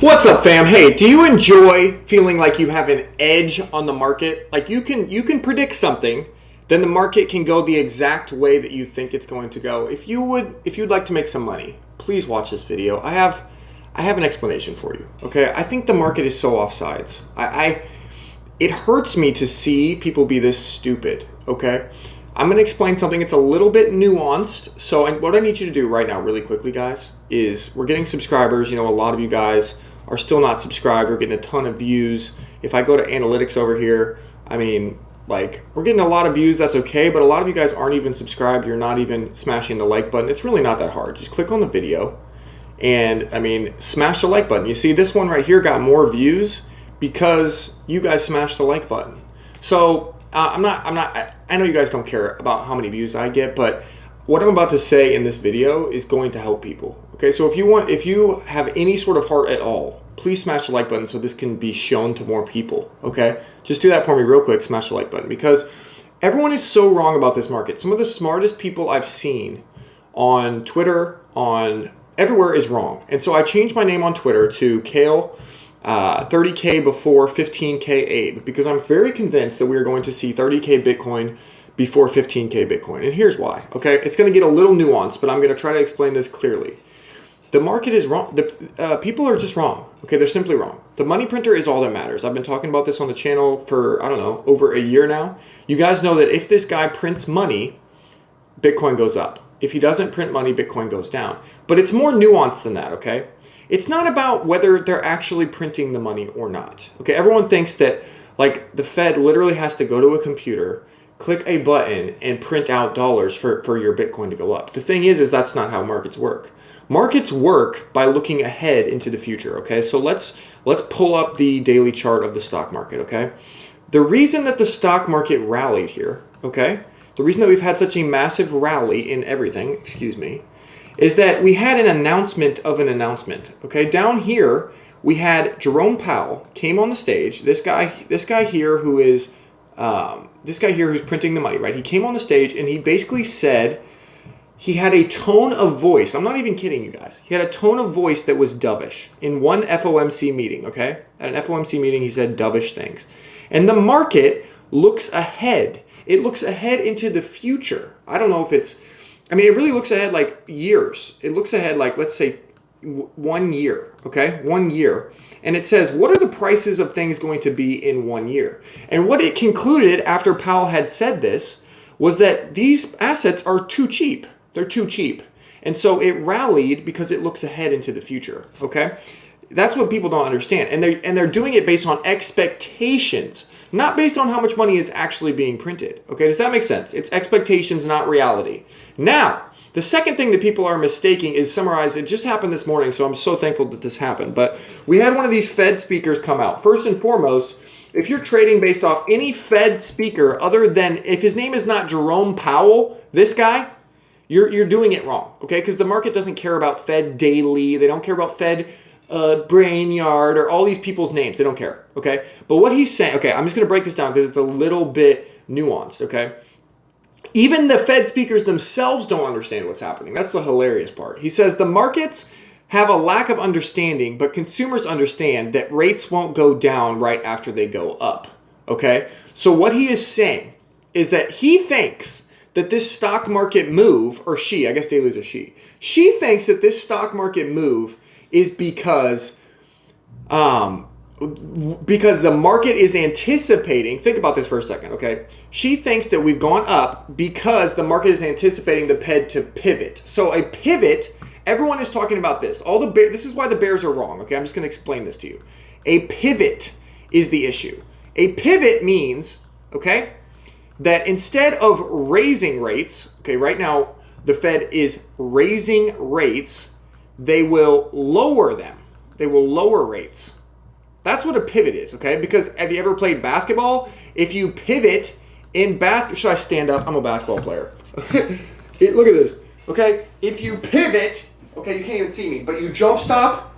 What's up, fam? Hey, do you enjoy feeling like you have an edge on the market? Like you can predict something, then the market can go the exact way that you think it's going to go. If you'd like to make some money, please watch this video. I have an explanation for you. Okay? I think the market is so offsides. It hurts me to see people be this stupid, okay? I'm going to explain something. It's a little bit nuanced. So what I need you to do right now, really quickly, guys, is we're getting subscribers. You know, a lot of you guys are still not subscribed. We're getting a ton of views. If I go to analytics over here, I mean, like, we're getting a lot of views. That's okay. But a lot of you guys aren't even subscribed. You're not even smashing the like button. It's really not that hard. Just click on the video and, I mean, smash the like button. You see, this one right here got more views because you guys smashed the like button. So I know you guys don't care about how many views I get, but what I'm about to say in this video is going to help people. Okay, so if you have any sort of heart at all, please smash the like button so this can be shown to more people. Okay, just do that for me real quick. Smash the like button, because everyone is so wrong about this market. Some of the smartest people I've seen on Twitter, on everywhere, is wrong. And so I changed my name on Twitter to Kale. 30K before 15K Abe, because I'm very convinced that we are going to see 30K Bitcoin before 15K Bitcoin. And here's why. Okay, it's going to get a little nuanced, but I'm going to try to explain this clearly. The market is wrong. People are just wrong. Okay, they're simply wrong. The money printer is all that matters. I've been talking about this on the channel for, I don't know, over a year now. You guys know that if this guy prints money, Bitcoin goes up. If he doesn't print money, Bitcoin goes down. But it's more nuanced than that, okay? It's not about whether they're actually printing the money or not. Okay, everyone thinks that, like, the Fed literally has to go to a computer, click a button, and print out dollars for your Bitcoin to go up. The thing is that's not how markets work. Markets work by looking ahead into the future, okay? So let's pull up the daily chart of the stock market, okay? The reason that the stock market rallied here, okay? The reason that we've had such a massive rally in everything, excuse me, is that we had an announcement of an announcement. Okay, down here we had Jerome Powell came on the stage. This guy here who's printing the money, right? He came on the stage and he basically said he had a tone of voice. I'm not even kidding you guys. He had a tone of voice that was dovish in one FOMC meeting. Okay, at an FOMC meeting, he said dovish things, and the market looks ahead. It looks ahead into the future. I don't know if it's. I mean, it really looks ahead like years. It looks ahead like, let's say, 1 year, okay? 1 year. And it says, what are the prices of things going to be in 1 year? And what it concluded after Powell had said this was that these assets are too cheap. They're too cheap. And so it rallied because it looks ahead into the future, okay? That's what people don't understand. And they're doing it based on expectations, not based on how much money is actually being printed. Okay, does that make sense? It's expectations, not reality. Now, the second thing that people are mistaking is summarized. It just happened this morning, so I'm so thankful that this happened. But we had one of these Fed speakers come out. First and foremost, if you're trading based off any Fed speaker other than, if his name is not Jerome Powell, this guy, you're doing it wrong. Okay, because the market doesn't care about Fed Daily. They don't care about Fed Brainyard or all these people's names. They don't care, okay? But what he's saying, okay, I'm just going to break this down because it's a little bit nuanced, okay? Even the Fed speakers themselves don't understand what's happening. That's the hilarious part. He says the markets have a lack of understanding, but consumers understand that rates won't go down right after they go up, okay? So what he is saying is that he thinks that this stock market move, or she, I guess dailies are she thinks that this stock market move is because the market is anticipating, think about this for a second, okay? She thinks that we've gone up because the market is anticipating the Fed to pivot. So a pivot, everyone is talking about this. This is why the bears are wrong, okay? I'm just going to explain this to you. A pivot is the issue. A pivot means, okay, that instead of raising rates, okay, right now the Fed is raising rates, they will lower them. They will lower rates. That's what a pivot is, okay? Because have you ever played basketball? If you pivot in basketball, should I stand up? I'm a basketball player. Look at this, okay? If you pivot, okay, you can't even see me, but you jump stop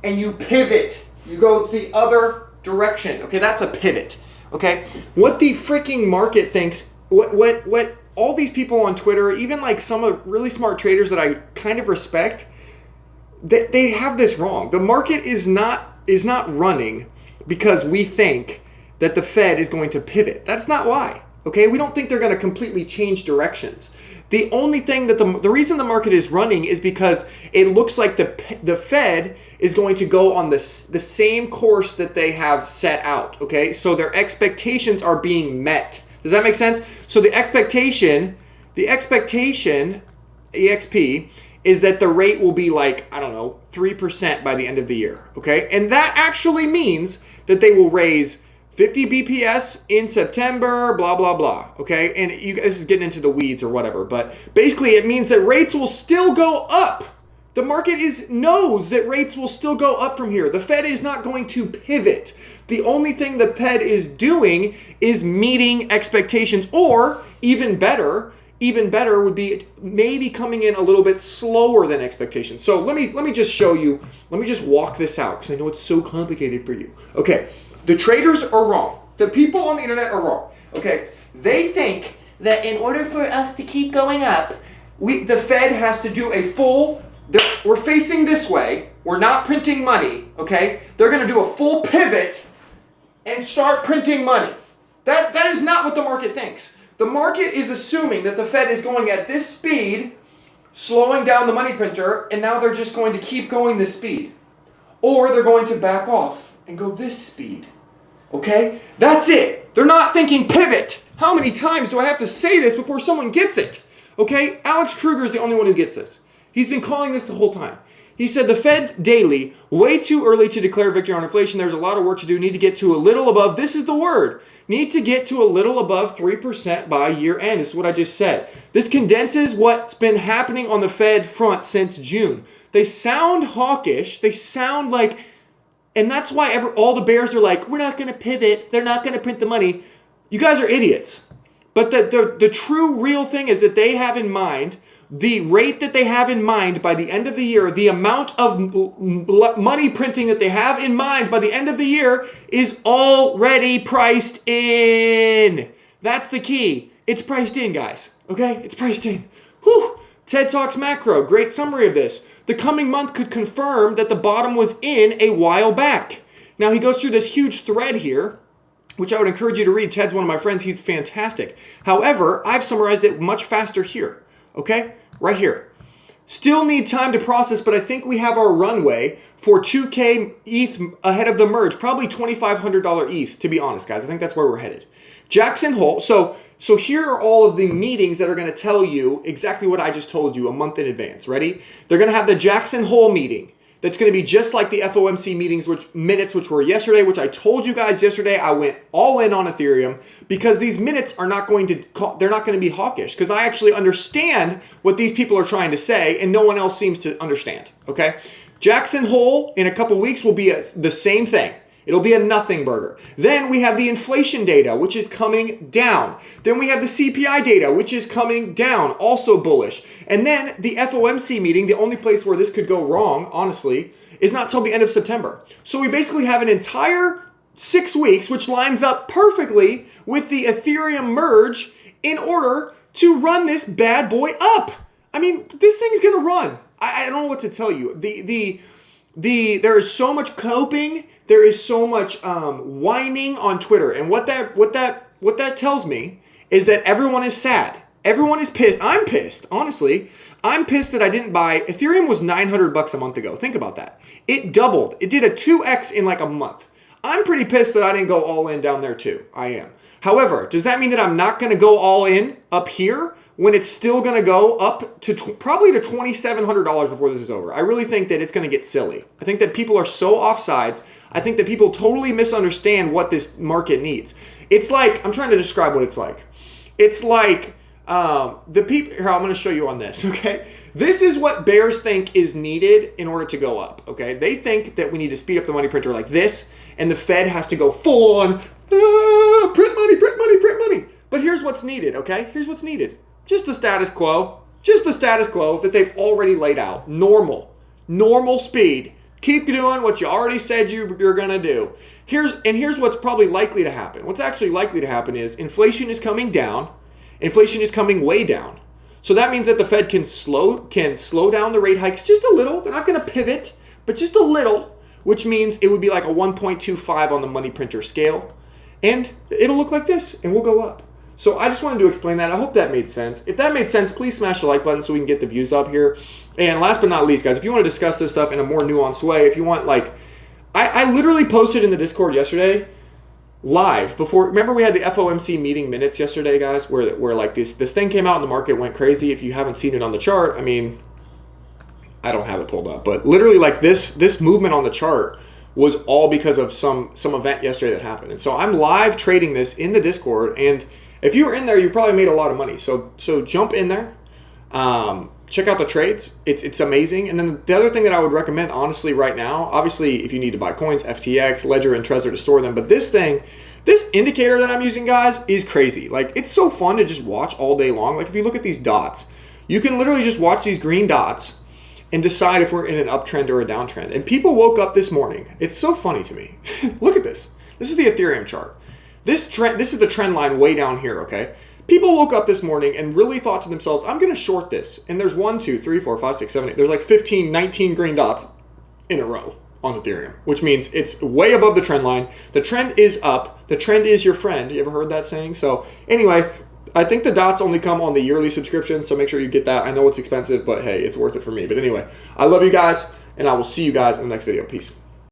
and you pivot. You go to the other direction, okay? That's a pivot, okay? What the freaking market thinks, what all these people on Twitter, even like some of really smart traders that I kind of respect, they have this wrong. The market is not running because we think that the Fed is going to pivot. That's not why. Okay, we don't think they're going to completely change directions. The only thing that the reason the market is running is because it looks like the Fed is going to go on the same course that they have set out. Okay, so their expectations are being met. Does that make sense? So the expectation, EXP, is that the rate will be like, I don't know, 3% by the end of the year. Okay, and that actually means that they will raise 50 BPS in September, blah, blah, blah, okay? And this is getting into the weeds or whatever, but basically it means that rates will still go up. The market knows that rates will still go up from here. The Fed is not going to pivot. The only thing the Fed is doing is meeting expectations, or even better would be maybe coming in a little bit slower than expectations. So let me just show you, let me just walk this out because I know it's so complicated for you. Okay. The traders are wrong. The people on the internet are wrong. Okay, they think that in order for us to keep going up, the Fed has to do a full. We're facing this way. We're not printing money. Okay, they're going to do a full pivot and start printing money. That is not what the market thinks. The market is assuming that the Fed is going at this speed, slowing down the money printer, and now they're just going to keep going this speed, or they're going to back off and go this speed. Okay? That's it. They're not thinking pivot. How many times do I have to say this before someone gets it? Okay? Alex Kruger is the only one who gets this. He's been calling this the whole time. He said the Fed daily, way too early to declare victory on inflation. There's a lot of work to do. Need to get to a little above, this is the word, need to get to a little above 3% by year end. This is what I just said. This condenses what's been happening on the Fed front since June. They sound hawkish. They sound like, and that's why all the bears are like, we're not going to pivot. They're not going to print the money. You guys are idiots. But the true real thing is that they have in mind, the rate that they have in mind by the end of the year, the amount of money printing that they have in mind by the end of the year is already priced in. That's the key. It's priced in, guys. Okay? It's priced in. Whew. TED Talks Macro. Great summary of this. The coming month could confirm that the bottom was in a while back. Now, he goes through this huge thread here, which I would encourage you to read. Ted's one of my friends. He's fantastic. However, I've summarized it much faster here. Okay? Right here. Still need time to process, but I think we have our runway for 2K ETH ahead of the merge. Probably $2,500 ETH, to be honest, guys. I think that's where we're headed. Jackson Hole. So here are all of the meetings that are going to tell you exactly what I just told you a month in advance. Ready? They're going to have the Jackson Hole meeting. That's going to be just like the FOMC meetings, which were yesterday, which I told you guys yesterday. I went all in on Ethereum because these minutes are not going to be hawkish, because I actually understand what these people are trying to say and no one else seems to understand. Okay? Jackson Hole in a couple weeks will be the same thing. It'll be a nothing burger. Then we have the inflation data, which is coming down. Then we have the CPI data, which is coming down, also bullish. And then the FOMC meeting, the only place where this could go wrong, honestly, is not till the end of September. So we basically have an entire 6 weeks, which lines up perfectly with the Ethereum merge in order to run this bad boy up. I mean, this thing is going to run. I don't know what to tell you. There is so much coping. There is so much whining on Twitter, and what that tells me is that everyone is sad. Everyone is pissed. I'm pissed, honestly. I'm pissed that I didn't buy. Ethereum was $900 a month ago. Think about that. It doubled. It did a 2x in like a month. I'm pretty pissed that I didn't go all in down there too. I am. However, does that mean that I'm not going to go all in up here when it's still going to go up to probably to $2,700 before this is over? I really think that it's going to get silly. I think that people are so offsides. I think that people totally misunderstand what this market needs. It's like, I'm trying to describe what it's like. It's like the people, here, I'm going to show you on this, okay? This is what bears think is needed in order to go up, okay? They think that we need to speed up the money printer like this, and the Fed has to go full on, print money, print money, print money. But here's what's needed, okay? Here's what's needed. Just the status quo. Just the status quo that they've already laid out. Normal speed. Keep doing what you already said you're going to do. Here's what's probably likely to happen. What's actually likely to happen is inflation is coming down. Inflation is coming way down. So that means that the Fed can slow down the rate hikes just a little. They're not going to pivot, but just a little, which means it would be like a 1.25 on the money printer scale. And it'll look like this, and we'll go up. So I just wanted to explain that. I hope that made sense. If that made sense, please smash the like button so we can get the views up here. And last but not least, guys, if you want to discuss this stuff in a more nuanced way, if you want, like, I literally posted in the Discord yesterday, live, before, remember we had the FOMC meeting minutes yesterday, guys, where like this thing came out and the market went crazy. If you haven't seen it on the chart, I mean, I don't have it pulled up, but literally like this movement on the chart was all because of some event yesterday that happened. And so I'm live trading this in the Discord, and if you were in there, you probably made a lot of money. So jump in there, check out the trades. It's amazing. And then the other thing that I would recommend, honestly, right now, obviously, if you need to buy coins, FTX, Ledger, and Trezor to store them. But this indicator that I'm using, guys, is crazy. Like, it's so fun to just watch all day long. Like, if you look at these dots, you can literally just watch these green dots and decide if we're in an uptrend or a downtrend. And people woke up this morning. It's so funny to me. Look at this. This is the Ethereum chart. This is the trend line way down here, okay? People woke up this morning and really thought to themselves, I'm going to short this. And there's 1, 2, 3, 4, 5, 6, 7, 8. There's like 15, 19 green dots in a row on Ethereum, which means it's way above the trend line. The trend is up. The trend is your friend. You ever heard that saying? So anyway, I think the dots only come on the yearly subscription, so make sure you get that. I know it's expensive, but hey, it's worth it for me. But anyway, I love you guys, and I will see you guys in the next video. Peace.